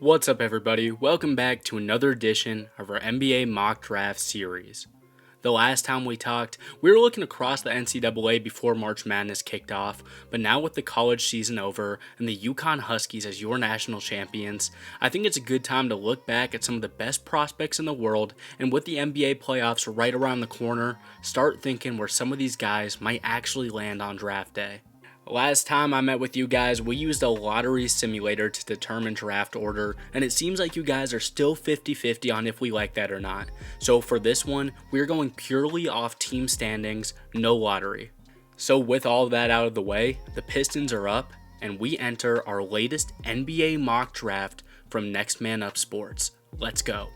What's up, everybody? Welcome back to another edition of our NBA mock draft series. The last time we talked, we were looking across the NCAA before March Madness kicked off, but now with the college season over and the UConn Huskies as your national champions, I think it's a good time to look back at some of the best prospects in the world, and with the NBA playoffs right around the corner, start thinking where some of these guys might actually land on draft day. Last time I met with you guys, we used a lottery simulator to determine draft order, and it seems like you guys are still 50-50 on if we like that or not. So for this one, we're going purely off team standings, no lottery. So with all that out of the way, the Pistons are up, and we enter our latest NBA mock draft from Next Man Up Sports. Let's go.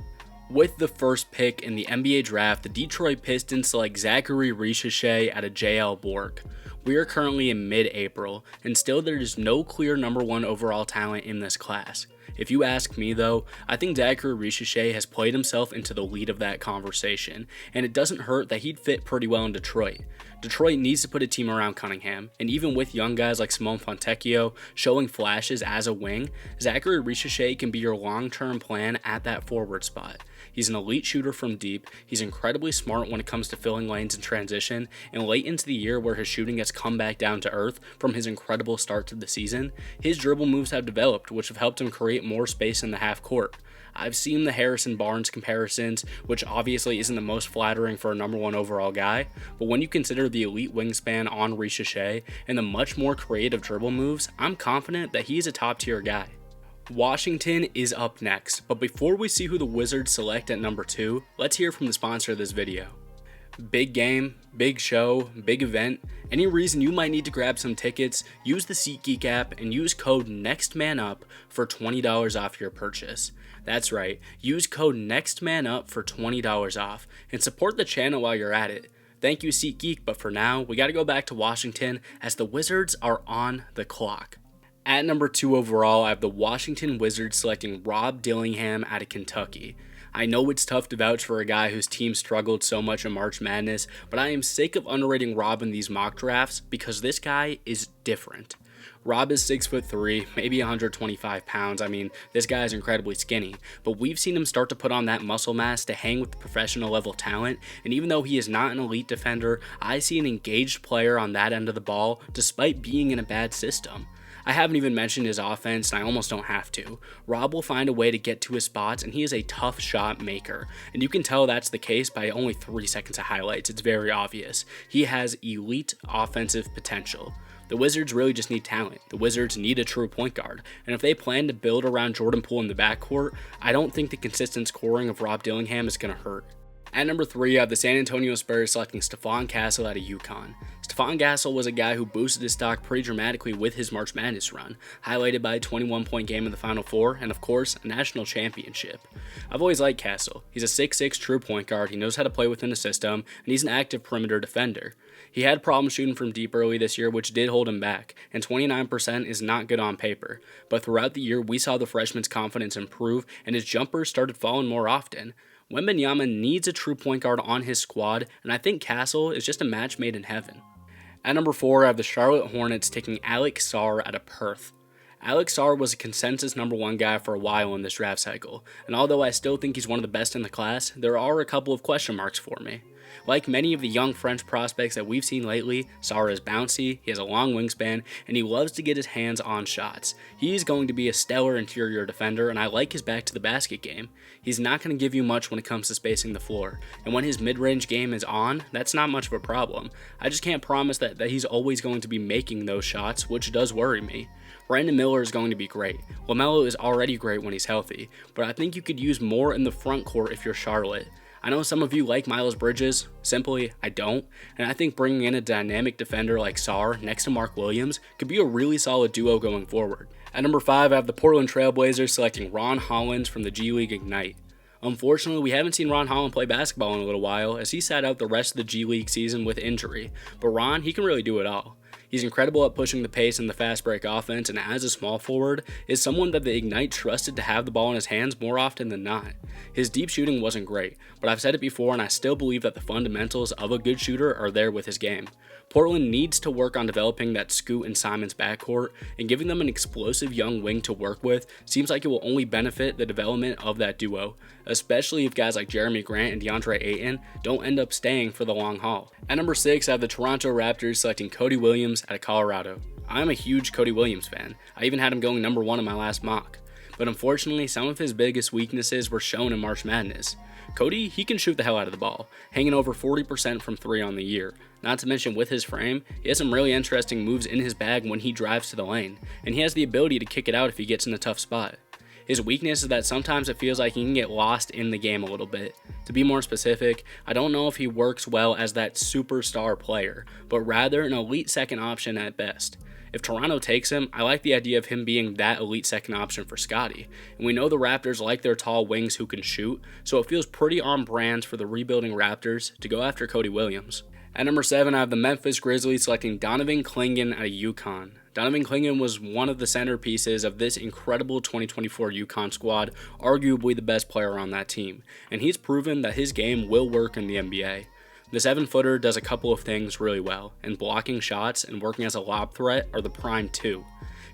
With the first pick in the NBA draft, the Detroit Pistons select Zachary Richeche out of JL Bork. We are currently in mid-April, and still there is no clear number one overall talent in this class. If you ask me though, I think Zachary Richeche has played himself into the lead of that conversation, and it doesn't hurt that he'd fit pretty well in Detroit. Detroit needs to put a team around Cunningham, and even with young guys like Simone Fontecchio showing flashes as a wing, Zachary Richeche can be your long-term plan at that forward spot. He's an elite shooter from deep, he's incredibly smart when it comes to filling lanes in transition, and late into the year where his shooting has come back down to earth from his incredible start to the season, his dribble moves have developed, which have helped him create more space in the half court. I've seen the Harrison Barnes comparisons, which obviously isn't the most flattering for a number one overall guy, but when you consider the elite wingspan on Richeche and the much more creative dribble moves, I'm confident that he's a top tier guy. Washington is up next, but before we see who the Wizards select at number 2, let's hear from the sponsor of this video. Big game, big show, big event. Any reason you might need to grab some tickets, use the SeatGeek app and use code NEXTMANUP for $20 off your purchase. That's right, use code NEXTMANUP for $20 off and support the channel while you're at it. Thank you SeatGeek, but for now, we gotta go back to Washington as the Wizards are on the clock. At number 2 overall, I have the Washington Wizards selecting Rob Dillingham out of Kentucky. I know it's tough to vouch for a guy whose team struggled so much in March Madness, but I am sick of underrating Rob in these mock drafts because this guy is different. Rob is 6'3", maybe 125 pounds. I mean, this guy is incredibly skinny, but we've seen him start to put on that muscle mass to hang with the professional level talent, and even though he is not an elite defender, I see an engaged player on that end of the ball despite being in a bad system. I haven't even mentioned his offense, and I almost don't have to. Rob will find a way to get to his spots, and he is a tough shot maker. And you can tell that's the case by only 3 seconds of highlights. It's very obvious. He has elite offensive potential. The Wizards really just need talent. The Wizards need a true point guard. And if they plan to build around Jordan Poole in the backcourt, I don't think the consistent scoring of Rob Dillingham is going to hurt. At number 3, I have the San Antonio Spurs selecting Stephon Castle out of UConn. Stephon Castle was a guy who boosted his stock pretty dramatically with his March Madness run, highlighted by a 21-point game in the Final Four, and of course, a national championship. I've always liked Castle. He's a 6'6" true point guard, he knows how to play within the system, and he's an active perimeter defender. He had problems shooting from deep early this year, which did hold him back, and 29% is not good on paper, but throughout the year, we saw the freshman's confidence improve, and his jumpers started falling more often. Wembanyama needs a true point guard on his squad, and I think Castle is just a match made in heaven. At number 4, I have the Charlotte Hornets taking Alex Sarr out of Perth. Alex Sarr was a consensus number 1 guy for a while in this draft cycle, and although I still think he's one of the best in the class, there are a couple of question marks for me. Like many of the young French prospects that we've seen lately, Sarr is bouncy, he has a long wingspan, and he loves to get his hands on shots. He's going to be a stellar interior defender, and I like his back to the basket game. He's not going to give you much when it comes to spacing the floor, and when his mid-range game is on, that's not much of a problem. I just can't promise that he's always going to be making those shots, which does worry me. Brandon Miller is going to be great. LaMelo is already great when he's healthy, but I think you could use more in the front court if you're Charlotte. I know some of you like Miles Bridges, simply I don't, and I think bringing in a dynamic defender like Sarr next to Mark Williams could be a really solid duo going forward. At number 5, I have the Portland Trailblazers selecting Ron Hollins from the G League Ignite. Unfortunately, we haven't seen Ron Holland play basketball in a little while as he sat out the rest of the G League season with injury, but Ron, he can really do it all. He's incredible at pushing the pace in the fast break offense, and as a small forward, is someone that the Ignite trusted to have the ball in his hands more often than not. His deep shooting wasn't great, but I've said it before and I still believe that the fundamentals of a good shooter are there with his game. Portland needs to work on developing that Scoot and Simons backcourt, and giving them an explosive young wing to work with seems like it will only benefit the development of that duo, especially if guys like Jeremy Grant and DeAndre Ayton don't end up staying for the long haul. At number 6, I have the Toronto Raptors selecting Cody Williams out of Colorado. I'm a huge Cody Williams fan. I even had him going number 1 in my last mock. But unfortunately, some of his biggest weaknesses were shown in March Madness. Cody, he can shoot the hell out of the ball, hanging over 40% from 3 on the year. Not to mention with his frame, he has some really interesting moves in his bag when he drives to the lane, and he has the ability to kick it out if he gets in a tough spot. His weakness is that sometimes it feels like he can get lost in the game a little bit. To be more specific, I don't know if he works well as that superstar player, but rather an elite second option at best. If Toronto takes him, I like the idea of him being that elite second option for Scotty. And we know the Raptors like their tall wings who can shoot, so it feels pretty on brand for the rebuilding Raptors to go after Cody Williams. At number 7, I have the Memphis Grizzlies selecting Donovan Clingan out of UConn. Donovan Clingan was one of the centerpieces of this incredible 2024 UConn squad, arguably the best player on that team, and he's proven that his game will work in the NBA. The 7-footer does a couple of things really well, and blocking shots and working as a lob threat are the prime two.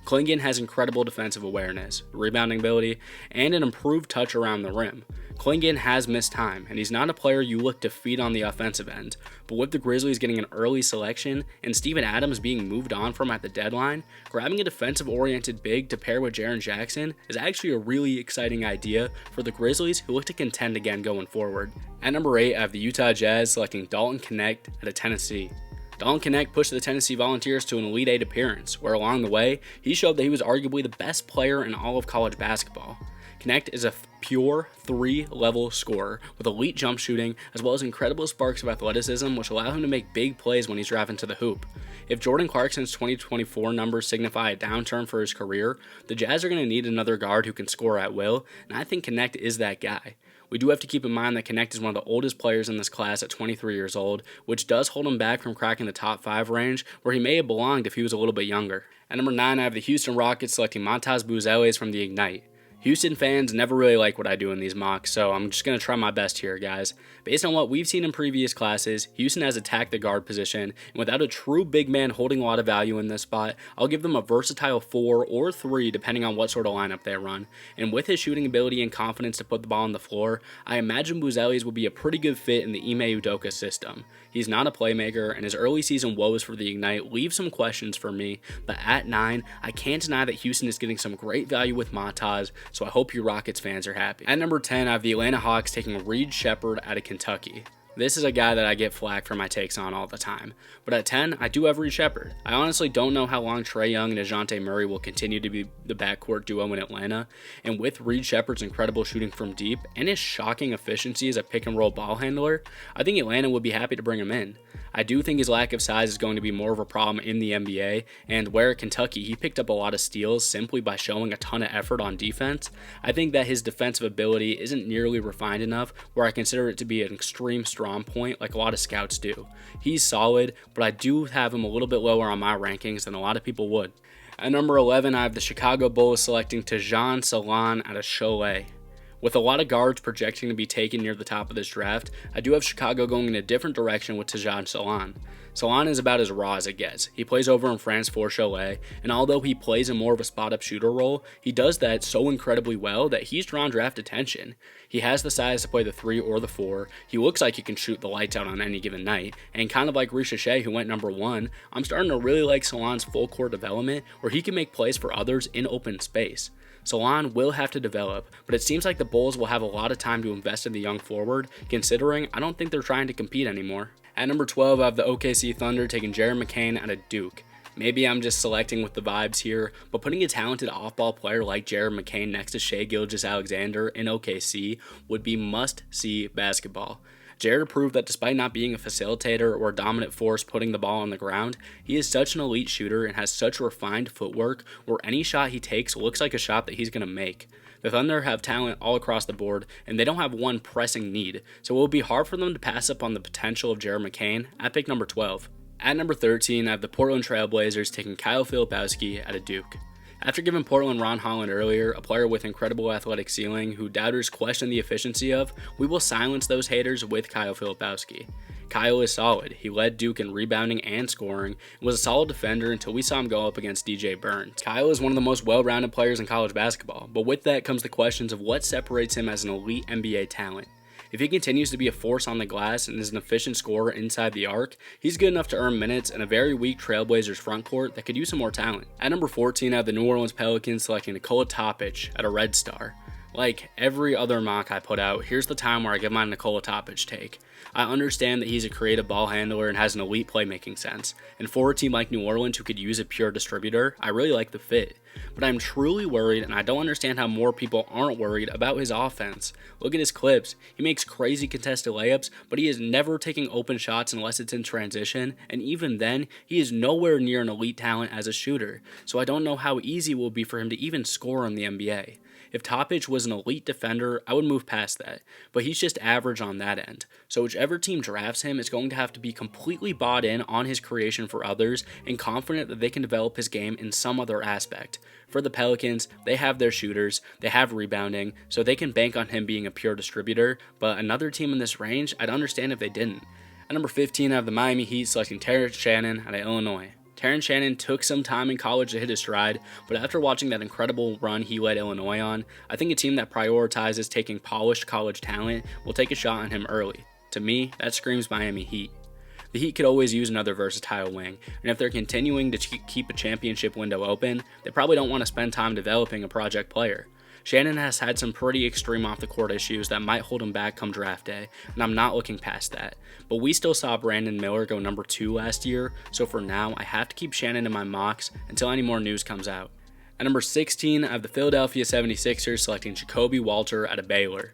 Clingan has incredible defensive awareness, rebounding ability, and an improved touch around the rim. Clingan has missed time, and he's not a player you look to feed on the offensive end, but with the Grizzlies getting an early selection and Steven Adams being moved on from at the deadline, grabbing a defensive-oriented big to pair with Jaren Jackson is actually a really exciting idea for the Grizzlies, who look to contend again going forward. At number 8, I have the Utah Jazz selecting Dalton Knecht out of Tennessee. Dalton Knecht pushed the Tennessee Volunteers to an Elite 8 appearance, where along the way, he showed that he was arguably the best player in all of college basketball. Knecht is a pure 3-level scorer with elite jump shooting as well as incredible sparks of athleticism, which allow him to make big plays when he's driving to the hoop. If Jordan Clarkson's 2024 numbers signify a downturn for his career, the Jazz are going to need another guard who can score at will, and I think Knecht is that guy. We do have to keep in mind that Knecht is one of the oldest players in this class at 23 years old, which does hold him back from cracking the top 5 range, where he may have belonged if he was a little bit younger. At number 9, I have the Houston Rockets selecting Montas Buzelis from the Ignite. Houston fans never really like what I do in these mocks, so I'm just going to try my best here, guys. Based on what we've seen in previous classes, Houston has attacked the guard position, and without a true big man holding a lot of value in this spot, I'll give them a versatile 4 or 3 depending on what sort of lineup they run. And with his shooting ability and confidence to put the ball on the floor, I imagine Buzelis will be a pretty good fit in the Ime Udoka system. He's not a playmaker, and his early season woes for the Ignite leave some questions for me, but at 9, I can't deny that Houston is getting some great value with Montas, so I hope you Rockets fans are happy. At number 10, I have the Atlanta Hawks taking Reed Sheppard out of Kentucky. This is a guy that I get flack for my takes on all the time. But at 10, I do have Reed Sheppard. I honestly don't know how long Trae Young and DeJounte Murray will continue to be the backcourt duo in Atlanta. And with Reed Sheppard's incredible shooting from deep and his shocking efficiency as a pick-and-roll ball handler, I think Atlanta would be happy to bring him in. I do think his lack of size is going to be more of a problem in the NBA, and where at Kentucky he picked up a lot of steals simply by showing a ton of effort on defense, I think that his defensive ability isn't nearly refined enough where I consider it to be an extreme strong point like a lot of scouts do. He's solid, but I do have him a little bit lower on my rankings than a lot of people would. At number 11, I have the Chicago Bulls selecting Tajon Salon out of Cholet. With a lot of guards projecting to be taken near the top of this draft, I do have Chicago going in a different direction with Tajon Salon. Salon is about as raw as it gets. He plays over in France for Cholet, and although he plays in more of a spot-up shooter role, he does that so incredibly well that he's drawn draft attention. He has the size to play the 3 or the 4, he looks like he can shoot the lights out on any given night, and kind of like Ricochet who went number 1, I'm starting to really like Salon's full court development where he can make plays for others in open space. Salon will have to develop, but it seems like the Bulls will have a lot of time to invest in the young forward, considering I don't think they're trying to compete anymore. At number 12, I have the OKC Thunder taking Jared McCain out of Duke. Maybe I'm just selecting with the vibes here, but putting a talented off-ball player like Jared McCain next to Shai Gilgeous-Alexander in OKC would be must-see basketball. Jared proved that despite not being a facilitator or a dominant force putting the ball on the ground, he is such an elite shooter and has such refined footwork where any shot he takes looks like a shot that he's going to make. The Thunder have talent all across the board, and they don't have one pressing need, so it will be hard for them to pass up on the potential of Jared McCain at pick number 12. At number 13, I have the Portland Trailblazers taking Kyle Filipowski out of Duke. After giving Portland Ron Holland earlier, a player with incredible athletic ceiling who doubters question the efficiency of, we will silence those haters with Kyle Filipowski. Kyle is solid. He led Duke in rebounding and scoring, and was a solid defender until we saw him go up against DJ Burns. Kyle is one of the most well-rounded players in college basketball, but with that comes the questions of what separates him as an elite NBA talent. If he continues to be a force on the glass and is an efficient scorer inside the arc, he's good enough to earn minutes in a very weak Trailblazers front court that could use some more talent. At number 14, I have the New Orleans Pelicans selecting Nikola Topic at a Red Star. Like every other mock I put out, here's the time where I give my Nikola Topic take. I understand that he's a creative ball handler and has an elite playmaking sense, and for a team like New Orleans who could use a pure distributor, I really like the fit. But I'm truly worried, and I don't understand how more people aren't worried about his offense. Look at his clips. He makes crazy contested layups, but he is never taking open shots unless it's in transition, and even then, he is nowhere near an elite talent as a shooter, so I don't know how easy it will be for him to even score in the NBA. If Topic was an elite defender, I would move past that, but he's just average on that end. So whichever team drafts him is going to have to be completely bought in on his creation for others and confident that they can develop his game in some other aspect. For the Pelicans, they have their shooters, they have rebounding, so they can bank on him being a pure distributor, but another team in this range, I'd understand if they didn't. At number 15, I have the Miami Heat selecting Terrence Shannon out of Illinois. Terrence Shannon took some time in college to hit his stride, but after watching that incredible run he led Illinois on, I think a team that prioritizes taking polished college talent will take a shot on him early. To me, that screams Miami Heat. The Heat could always use another versatile wing, and if they're continuing to keep a championship window open, they probably don't want to spend time developing a project player. Shannon has had some pretty extreme off-the-court issues that might hold him back come draft day, and I'm not looking past that. But we still saw Brandon Miller go number 2 last year, so for now, I have to keep Shannon in my mocks until any more news comes out. At number 16, I have the Philadelphia 76ers selecting Jacoby Walter out of Baylor.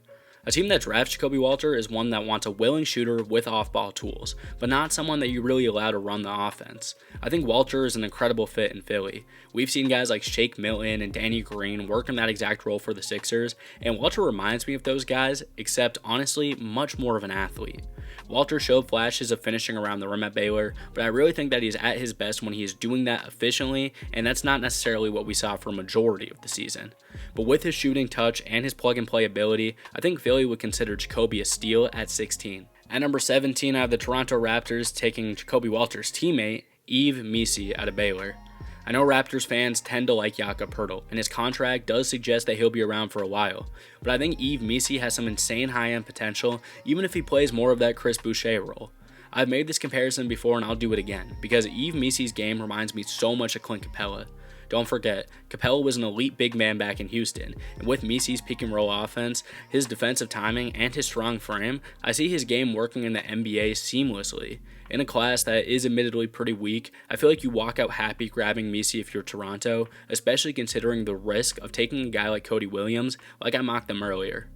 A team that drafts Jacoby Walter is one that wants a willing shooter with off-ball tools, but not someone that you really allow to run the offense. I think Walter is an incredible fit in Philly. We've seen guys like Shake Milton and Danny Green work in that exact role for the Sixers, and Walter reminds me of those guys, except honestly, much more of an athlete. Walter showed flashes of finishing around the rim at Baylor, but I really think that he's at his best when he is doing that efficiently, and that's not necessarily what we saw for a majority of the season. But with his shooting touch and his plug-and-play ability, I think Philly would consider Jacoby a steal at 16. At number 17, I have the Toronto Raptors taking Jacoby Walter's teammate, Yves Missi, out of Baylor. I know Raptors fans tend to like Jakob Poeltl, and his contract does suggest that he'll be around for a while, but I think Yves Missi has some insane high-end potential, even if he plays more of that Chris Boucher role. I've made this comparison before and I'll do it again, because Yves Missi's game reminds me so much of Clint Capella. Don't forget, Capella was an elite big man back in Houston, and with Missi's pick and roll offense, his defensive timing, and his strong frame, I see his game working in the NBA seamlessly. In a class that is admittedly pretty weak, I feel like you walk out happy grabbing Missi if you're Toronto, especially considering the risk of taking a guy like Cody Williams, like I mocked them earlier.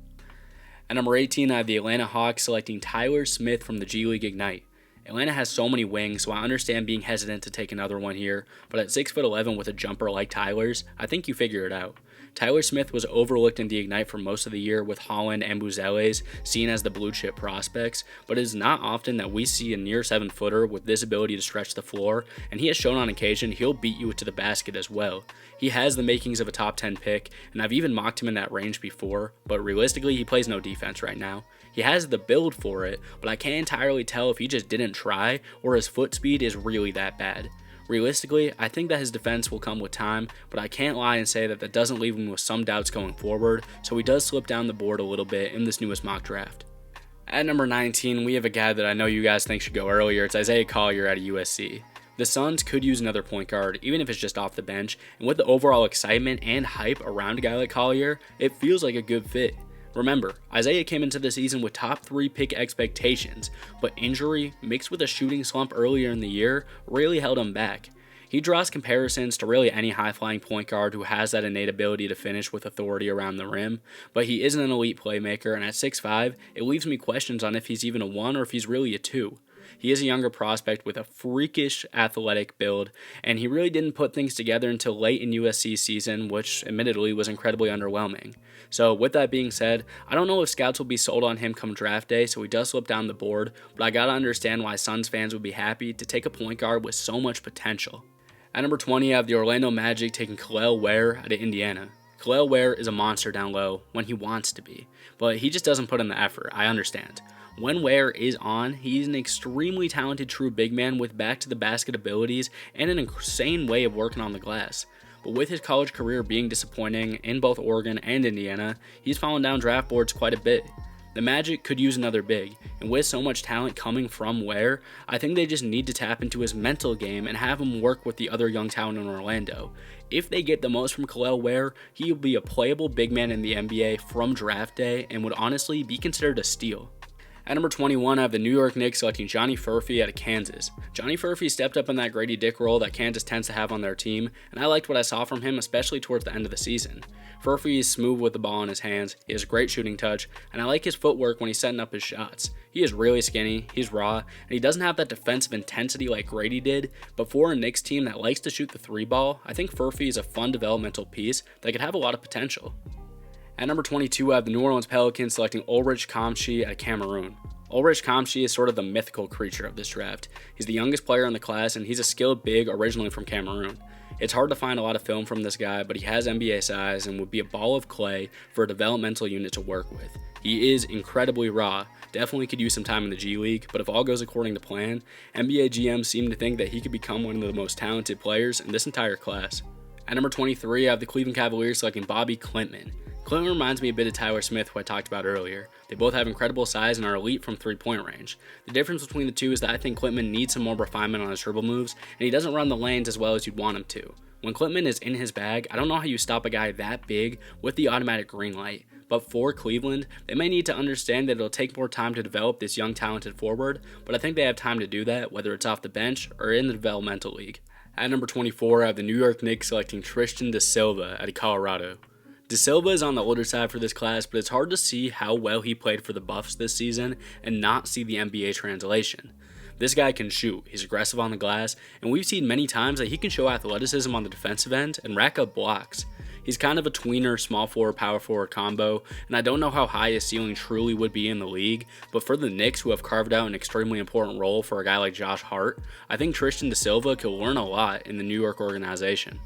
At number 18, I have the Atlanta Hawks selecting Tyler Smith from the G League Ignite. Atlanta has so many wings, so I understand being hesitant to take another one here, but at 6'11" with a jumper like Tyler's, I think you figure it out. Tyler Smith was overlooked in the Ignite for most of the year with Holland and Buzeles seen as the blue chip prospects, but it is not often that we see a near 7-footer with this ability to stretch the floor, and he has shown on occasion he'll beat you to the basket as well. He has the makings of a top 10 pick, and I've even mocked him in that range before, but realistically he plays no defense right now. He has the build for it, but I can't entirely tell if he just didn't try or his foot speed is really that bad. Realistically, I think that his defense will come with time, but I can't lie and say that doesn't leave him with some doubts going forward, so he does slip down the board a little bit in this newest mock draft. At number 19, we have a guy that I know you guys think should go earlier. It's Isaiah Collier out of USC. The Suns could use another point guard, even if it's just off the bench, and with the overall excitement and hype around a guy like Collier, it feels like a good fit. Remember, Isaiah came into the season with top 3 pick expectations, but injury, mixed with a shooting slump earlier in the year, really held him back. He draws comparisons to really any high-flying point guard who has that innate ability to finish with authority around the rim, but he isn't an elite playmaker, and at 6'5", it leaves me questions on if he's even a 1 or if he's really a 2. He is a younger prospect with a freakish athletic build, and he really didn't put things together until late in USC's season, which admittedly was incredibly underwhelming. So with that being said, I don't know if scouts will be sold on him come draft day, so he does slip down the board, but I gotta understand why Suns fans would be happy to take a point guard with so much potential. At number 20, I have the Orlando Magic taking Kel'el Ware out of Indiana. Kel'el Ware is a monster down low when he wants to be, but he just doesn't put in the effort, I understand. When Ware is on, he's an extremely talented true big man with back-to-the-basket abilities and an insane way of working on the glass. But with his college career being disappointing in both Oregon and Indiana, he's fallen down draft boards quite a bit. The Magic could use another big, and with so much talent coming from Ware, I think they just need to tap into his mental game and have him work with the other young talent in Orlando. If they get the most from Kel'el Ware, he will be a playable big man in the NBA from draft day and would honestly be considered a steal. At number 21, I have the New York Knicks selecting Johnny Furphy out of Kansas. Johnny Furphy stepped up in that Grady Dick role that Kansas tends to have on their team, and I liked what I saw from him, especially towards the end of the season. Furphy is smooth with the ball in his hands, he has great shooting touch, and I like his footwork when he's setting up his shots. He is really skinny, he's raw, and he doesn't have that defensive intensity like Grady did, but for a Knicks team that likes to shoot the three ball, I think Furphy is a fun developmental piece that could have a lot of potential. At number 22, I have the New Orleans Pelicans selecting Ulrich Kamshi out of Cameroon. Ulrich Kamshi is sort of the mythical creature of this draft. He's the youngest player in the class, and he's a skilled big originally from Cameroon. It's hard to find a lot of film from this guy, but he has NBA size and would be a ball of clay for a developmental unit to work with. He is incredibly raw, definitely could use some time in the G League, but if all goes according to plan, NBA GMs seem to think that he could become one of the most talented players in this entire class. At number 23, I have the Cleveland Cavaliers selecting Bobby Klintman. Klintman reminds me a bit of Tyler Smith, who I talked about earlier. They both have incredible size and are elite from three-point range. The difference between the two is that I think Klintman needs some more refinement on his dribble moves, and he doesn't run the lanes as well as you'd want him to. When Klintman is in his bag, I don't know how you stop a guy that big with the automatic green light. But for Cleveland, they may need to understand that it'll take more time to develop this young talented forward, but I think they have time to do that, whether it's off the bench or in the developmental league. At number 24, I have the New York Knicks selecting Tristan da Silva out of Colorado. Da Silva is on the older side for this class, but it's hard to see how well he played for the Buffs this season and not see the NBA translation. This guy can shoot, he's aggressive on the glass, and we've seen many times that he can show athleticism on the defensive end and rack up blocks. He's kind of a tweener small forward, power forward combo, and I don't know how high his ceiling truly would be in the league, but for the Knicks, who have carved out an extremely important role for a guy like Josh Hart, I think Tristan da Silva could learn a lot in the New York organization.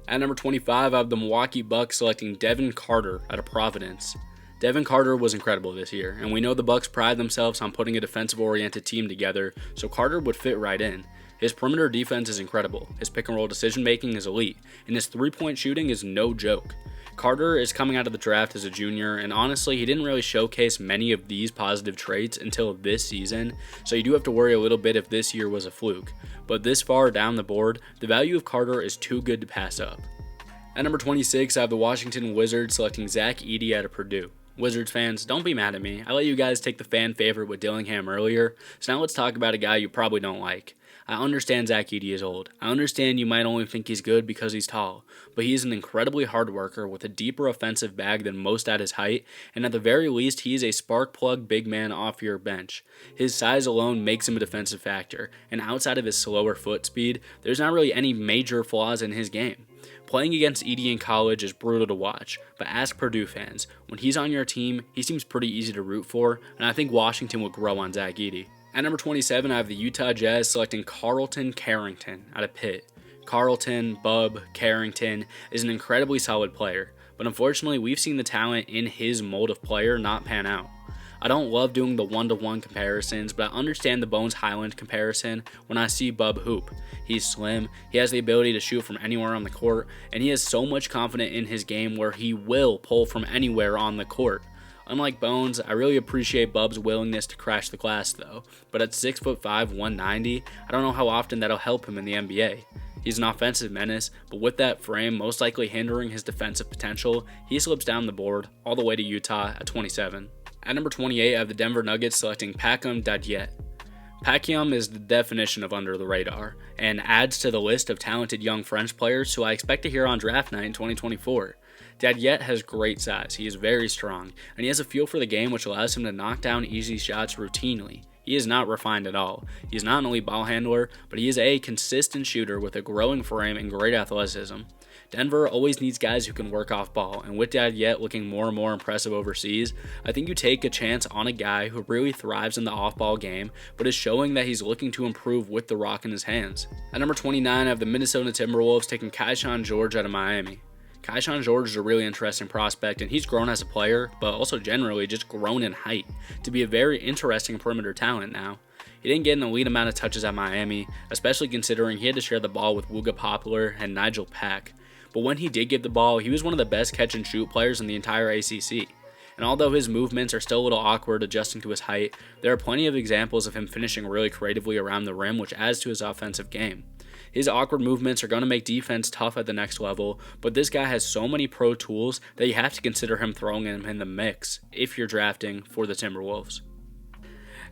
At number 25, I have the Milwaukee Bucks selecting Devin Carter out of Providence. Devin Carter was incredible this year, and we know the Bucks pride themselves on putting a defensive-oriented team together, so Carter would fit right in. His perimeter defense is incredible, his pick-and-roll decision-making is elite, and his three-point shooting is no joke. Carter is coming out of the draft as a junior, and honestly, he didn't really showcase many of these positive traits until this season, so you do have to worry a little bit if this year was a fluke. But this far down the board, the value of Carter is too good to pass up. At number 26, I have the Washington Wizards selecting Zach Edey out of Purdue. Wizards fans, don't be mad at me. I let you guys take the fan favorite with Dillingham earlier, so now let's talk about a guy you probably don't like. I understand Zach Edey is old. I understand you might only think he's good because he's tall, but he's an incredibly hard worker with a deeper offensive bag than most at his height, and at the very least, he is a spark plug big man off your bench. His size alone makes him a defensive factor, and outside of his slower foot speed, there's not really any major flaws in his game. Playing against Edey in college is brutal to watch, but ask Purdue fans, when he's on your team, he seems pretty easy to root for, and I think Washington will grow on Zach Edey. At number 27, I have the Utah Jazz selecting Carlton Carrington out of Pitt. Carlton, Bub, Carrington is an incredibly solid player, but unfortunately we've seen the talent in his mold of player not pan out. I don't love doing the one-to-one comparisons, but I understand the Bones Highland comparison when I see Bub hoop. He's slim, he has the ability to shoot from anywhere on the court, and he has so much confidence in his game where he will pull from anywhere on the court. Unlike Bones, I really appreciate Bub's willingness to crash the glass though, but at 6'5", 190, I don't know how often that'll help him in the NBA. He's an offensive menace, but with that frame most likely hindering his defensive potential, he slips down the board all the way to Utah at 27. At number 28, I have the Denver Nuggets selecting Pakem Dadiet. Pakem is the definition of under the radar, and adds to the list of talented young French players who I expect to hear on draft night in 2024. Dadiet has great size, he is very strong, and he has a feel for the game which allows him to knock down easy shots routinely. He is not refined at all. He is not an elite ball handler, but he is a consistent shooter with a growing frame and great athleticism. Denver always needs guys who can work off ball, and with that yet looking more and more impressive overseas, I think you take a chance on a guy who really thrives in the off-ball game, but is showing that he's looking to improve with the rock in his hands. At number 29, I have the Minnesota Timberwolves taking Keyshawn George out of Miami. Keyshawn George is a really interesting prospect, and he's grown as a player, but also generally just grown in height to be a very interesting perimeter talent now. He didn't get an elite amount of touches at Miami, especially considering he had to share the ball with Wooga Poplar and Nigel Pack. But when he did get the ball, he was one of the best catch and shoot players in the entire ACC. And although his movements are still a little awkward adjusting to his height, there are plenty of examples of him finishing really creatively around the rim, which adds to his offensive game. His awkward movements are going to make defense tough at the next level, but this guy has so many pro tools that you have to consider him throwing him in the mix if you're drafting for the Timberwolves.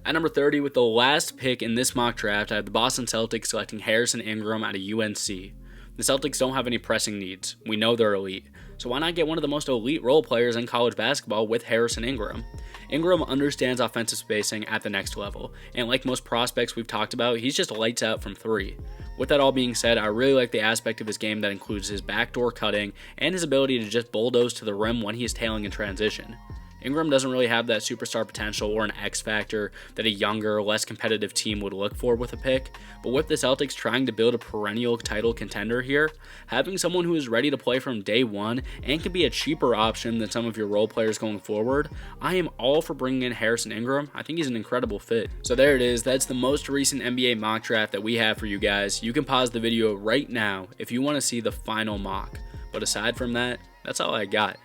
At number 30, with the last pick in this mock draft, I have the Boston Celtics selecting Harrison Ingram out of UNC. The Celtics don't have any pressing needs. We know they're elite. So why not get one of the most elite role players in college basketball with Harrison Ingram? Ingram understands offensive spacing at the next level, and like most prospects we've talked about, he's just lights out from three. With that all being said, I really like the aspect of his game that includes his backdoor cutting and his ability to just bulldoze to the rim when he is tailing in transition. Ingram doesn't really have that superstar potential or an X factor that a younger, less competitive team would look for with a pick, but with the Celtics trying to build a perennial title contender here, having someone who is ready to play from day one and can be a cheaper option than some of your role players going forward, I am all for bringing in Harrison Ingram. I think he's an incredible fit. So there it is. That's the most recent NBA mock draft that we have for you guys. You can pause the video right now if you want to see the final mock. But aside from that, that's all I got.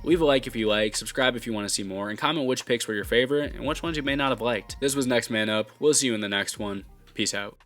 Leave a like if you like, subscribe if you want to see more, and comment which picks were your favorite and which ones you may not have liked. This was Next Man Up. We'll see you in the next one. Peace out.